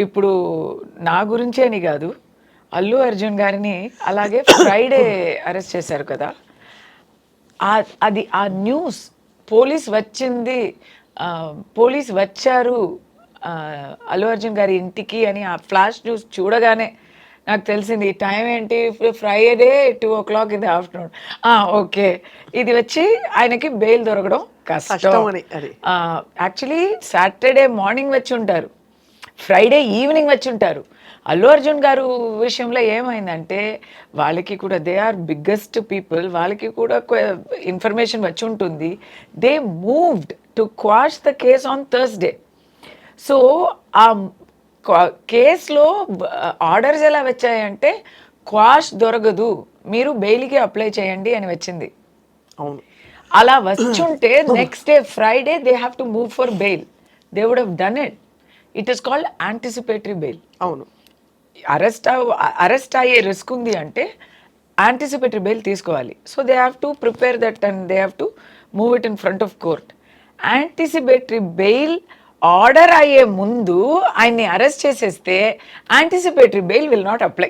ఇప్పుడు నా గురించే అని కాదు, అల్లు అర్జున్ గారిని అలాగే ఫ్రైడే అరెస్ట్ చేశారు కదా. అది ఆ న్యూస్, పోలీస్ వచ్చింది, ఆ, పోలీస్ వచ్చారు ఆ, అల్లు అర్జున్ గారి ఇంటికి అని ఆ ఫ్లాష్ న్యూస్ చూడగానే నాకు తెలిసింది ఈ టైం ఏంటి, Friday 2 o'clock in the afternoon. Okay, ఇది వచ్చి ఆయనకి బెయిల్ దొరకడం కష్టం. కష్టం అని అది. యాక్చువల్లీ సాటర్డే మార్నింగ్ వచ్చి ఉంటారు, ఫ్రైడే ఈవినింగ్ వచ్చి ఉంటారు. అల్లు అర్జున్ గారు విషయంలో ఏమైందంటే వాళ్ళకి కూడా దే ఆర్ బిగ్గెస్ట్ పీపుల్, వాళ్ళకి కూడా ఇన్ఫర్మేషన్ వచ్చి ఉంటుంది. They moved to quash the case on Thursday. So ఆ కేసులో ఆర్డర్స్ ఎలా వచ్చాయంటే క్వాష్ దొరకదు, మీరు బెయిల్కి అప్లై చేయండి అని వచ్చింది. అవును. అలా వచ్చుంటే next day Friday they have to move for bail, they would have done it. It is called anticipatory bail. అవును. అరెస్ట్ అయ్యే రిస్క్ ఉంది అంటే యాంటిసిపేటరీ బెయిల్ తీసుకోవాలి. So they have to prepare that and they have to move it in front of court. Anticipatory bail order అయ్యే ముందు ఆయన్ని arrest చేసేస్తే anticipatory bail will not apply.